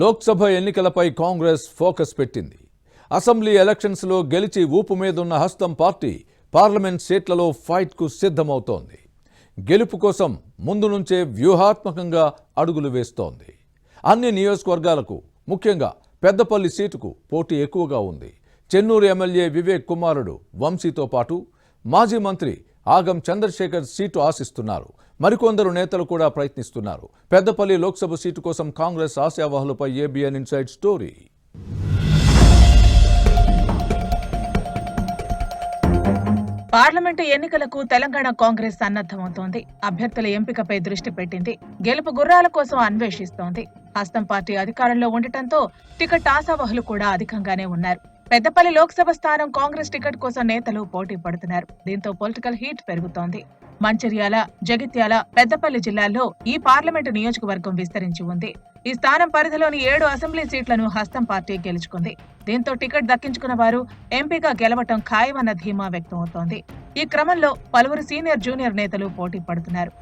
లోక్సభ ఎన్నికలపై కాంగ్రెస్ ఫోకస్ పెట్టింది. Assembly elections లో గెలిచి ఊపు మీదున్న హస్తం పార్టీ పార్లమెంట్ సీట్లలో ఫైట్ కు సిద్ధమవుతోంది. గెలుపు కోసం ముందు నుంచే వ్యూహాత్మకంగా అడుగులు వేస్తోంది. అన్ని నియోజకవర్గాలకు ముఖ్యంగా పెద్దపల్లి సీటుకు పోటీ ఎక్కువగా ఉంది. చెన్నూరు ఎమ్మెల్యే వివేక్ కుమారుడు వంశీతో పాటు మాజీ మంత్రి ఆగం చంద్రశేఖర్ సీటు ఆశిస్తున్నారు. మరికొందరు నేతలు కూడా ప్రయత్నిస్తున్నారు. పెద్దపల్లి లోక్సభ సీటు కోసం కాంగ్రెస్ ఆశావహులపై ఏబిఎన్ ఇన్సైడ్ స్టోరీ. పార్లమెంటు ఎన్నికలకు తెలంగాణ కాంగ్రెస్ సన్నద్దమవుతోంది. అభ్యర్థుల ఎంపికపై దృష్టి పెట్టింది. గెలుపు గుర్రాల కోసం అన్వేషిస్తోంది. హస్తం పార్టీ అధికారంలో ఉండటంతో టికెట్ ఆశావహులు కూడా అధికంగానే ఉన్నారు. పెద్దపల్లి లోక్సభ స్థానం కాంగ్రెస్ టికెట్ కోసం నేతలు పోటీ పడుతున్నారు. దీంతో పొలిటికల్ హీట్ పెరుగుతోంది. మంచిర్యాల, జగిత్యాల, పెద్దపల్లి జిల్లాల్లో ఈ పార్లమెంటు నియోజకవర్గం విస్తరించి ఉంది. ఈ స్థానం పరిధిలోని 7 అసెంబ్లీ సీట్లను హస్తం పార్టీ గెలుచుకుంది. దీంతో టికెట్ దక్కించుకున్న వారు ఎంపీగా గెలవటం ఖాయమన్న ధీమా వ్యక్తమవుతోంది. ఈ క్రమంలో పలువురు సీనియర్ జూనియర్ నేతలు పోటీ పడుతున్నారు.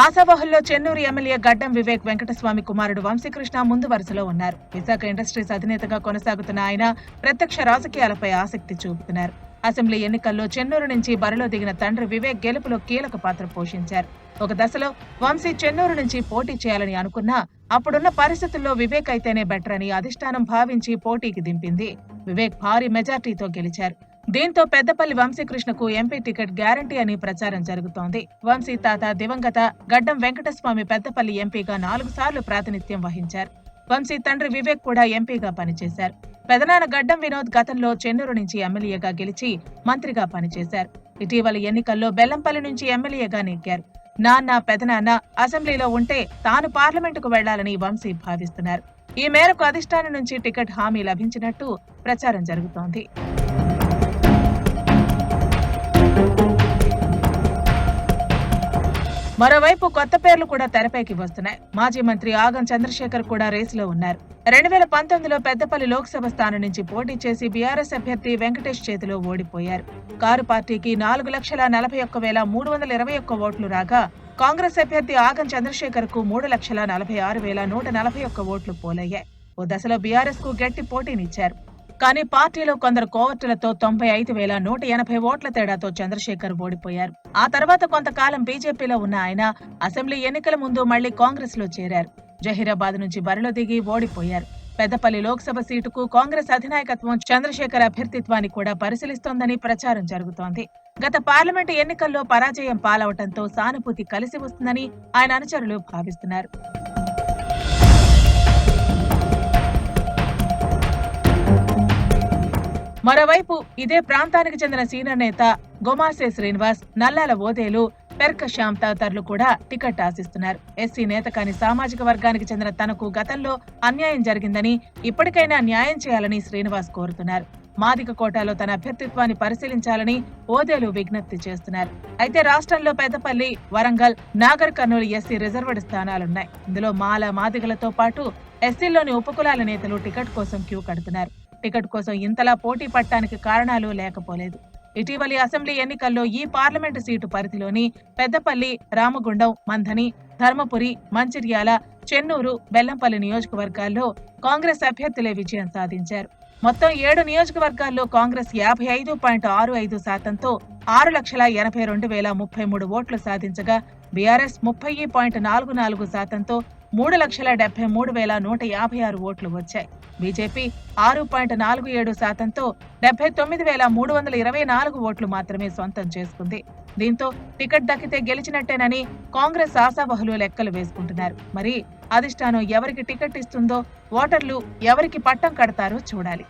ఆశావహుల్లో చెన్నూరు ఎమ్మెల్యే గడ్డం వివేక్ వెంకటస్వామి కుమారుడు వంశీకృష్ణ ముందు వరుసలో ఉన్నారు. విశాఖ ఇండస్ట్రీస్ అధినేతగా కొనసాగుతున్న ఆయన ప్రత్యక్ష రాజకీయాలపై ఆసక్తి చూపుతున్నారు. అసెంబ్లీ ఎన్నికల్లో చెన్నూరు నుంచి బరిలో దిగిన తండ్రి వివేక్ గెలుపులో కీలక పాత్ర పోషించారు. ఒక దశలో వంశీ చెన్నూరు నుంచి పోటీ చేయాలని అనుకున్నా అప్పుడున్న పరిస్థితుల్లో వివేక్ అయితేనే బెటర్ అని అధిష్టానం భావించి పోటీకి దింపింది. వివేక్ భారీ మెజార్టీతో గెలిచారు. దీంతో పెద్దపల్లి వంశీకృష్ణకు ఎంపీ టికెట్ గ్యారంటీ అని ప్రచారం జరుగుతోంది. వంశీ తాత దివంగత గడ్డం వెంకటస్వామి పెద్దపల్లి ఎంపీగా 4 సార్లు ప్రాతినిధ్యం వహించారు. వంశీ తండ్రి వివేక్ కూడా ఎంపీగా పనిచేశారు. పెదనాన్న గడ్డం వినోద్ గతంలో చెన్నూరు నుంచి ఎమ్మెల్యేగా గెలిచి మంత్రిగా పనిచేశారు. ఇటీవల ఎన్నికల్లో బెల్లంపల్లి నుంచి ఎమ్మెల్యేగా నెగ్గారు. నాన్న, పెదనాన్న అసెంబ్లీలో ఉంటే తాను పార్లమెంటుకు వెళ్లాలని వంశీ భావిస్తున్నారు. ఈ మేరకు అధిష్టానం నుంచి టికెట్ హామీ లభించినట్టు ప్రచారం జరుగుతోంది. మరోవైపు కొత్త పేర్లు కూడా తెరపైకి వస్తున్నాయి. మాజీ మంత్రి ఆగం చంద్రశేఖర్ కూడా రేసులో ఉన్నారు. 2019లో పెద్దపల్లి లోక్సభ స్థానం నుంచి పోటీ చేసి బీఆర్ఎస్ అభ్యర్థి వెంకటేష్ చేతిలో ఓడిపోయారు. కారు పార్టీకి 4,41,321 ఓట్లు రాగా కాంగ్రెస్ అభ్యర్థి ఆగం చంద్రశేఖర్ కు 3,46,141 ఓట్లు పోలయ్యాయి. ఓ దశలో బీఆర్ఎస్ కు గట్టి పోటీనిచ్చారు. కానీ పార్టీలో కొందరు కోవర్టులతో 95,180 ఓట్ల తేడాతో చంద్రశేఖర్ ఓడిపోయారు. ఆ తర్వాత కొంతకాలం బీజేపీలో ఉన్న ఆయన అసెంబ్లీ ఎన్నికల ముందు మళ్లీ కాంగ్రెస్ లో చేరారు. జహీరాబాద్ నుంచి బరిలో దిగి ఓడిపోయారు. పెద్దపల్లి లోక్సభ సీటుకు కాంగ్రెస్ అధినాయకత్వం చంద్రశేఖర్ అభ్యర్థిత్వాన్ని కూడా పరిశీలిస్తోందని ప్రచారం జరుగుతోంది. గత పార్లమెంటు ఎన్నికల్లో పరాజయం పాలవటంతో సానుభూతి కలిసి వస్తుందని ఆయన అనుచరులు భావిస్తున్నారు. మరోవైపు ఇదే ప్రాంతానికి చెందిన సీనియర్ నేత గోమాసే శ్రీనివాస్, నల్లాల ఓదేలు, పెర్క శ్యామ్ తదితరులు కూడా టికెట్ ఆశిస్తున్నారు. ఎస్సీ నేత కాని సామాజిక వర్గానికి చెందిన తనకు గతంలో అన్యాయం జరిగిందని, ఇప్పటికైనా న్యాయం చేయాలని శ్రీనివాస్ కోరుతున్నారు. మాదిక కోటాలో తన అభ్యర్థిత్వాన్ని పరిశీలించాలని ఓదేలు విజ్ఞప్తి చేస్తున్నారు. అయితే రాష్ట్రంలో పెద్దపల్లి, వరంగల్, నాగర్ కర్నూలు ఎస్సీ రిజర్వ్డ్ స్థానాలున్నాయి. ఇందులో మాల, మాదిగలతో పాటు ఎస్సీల్లోని ఉపకులాల నేతలు టికెట్ కోసం క్యూ కడుతున్నారు. టికెట్ కోసం ఇంతలా పోటీ పట్టడానికి కారణాలు లేకపోలేదు. ఇటీవలి అసెంబ్లీ ఎన్నికల్లో ఈ పార్లమెంటు సీటు పరిధిలోని పెద్దపల్లి, రామగుండం, మంథని, ధర్మపురి, మంచిర్యాల, చెన్నూరు, బెల్లంపల్లి నియోజకవర్గాల్లో కాంగ్రెస్ అభ్యర్థులే విజయం సాధించారు. మొత్తం 7 నియోజకవర్గాల్లో కాంగ్రెస్ 55.65%తో 6,82,033 ఓట్లు సాధించగా బీఆర్ఎస్ 30.44%తో 3,73,156 ఓట్లు వచ్చాయి. బీజేపీ 6.47%తో 79,324 ఓట్లు మాత్రమే సొంతం చేసుకుంది. దీంతో టికెట్ దక్కితే గెలిచినట్టేనని కాంగ్రెస్ ఆశావహులు లెక్కలు వేసుకుంటున్నారు. మరి అధిష్టానం ఎవరికి టికెట్ ఇస్తుందో, ఓటర్లు ఎవరికి పట్టం కడతారో చూడాలి.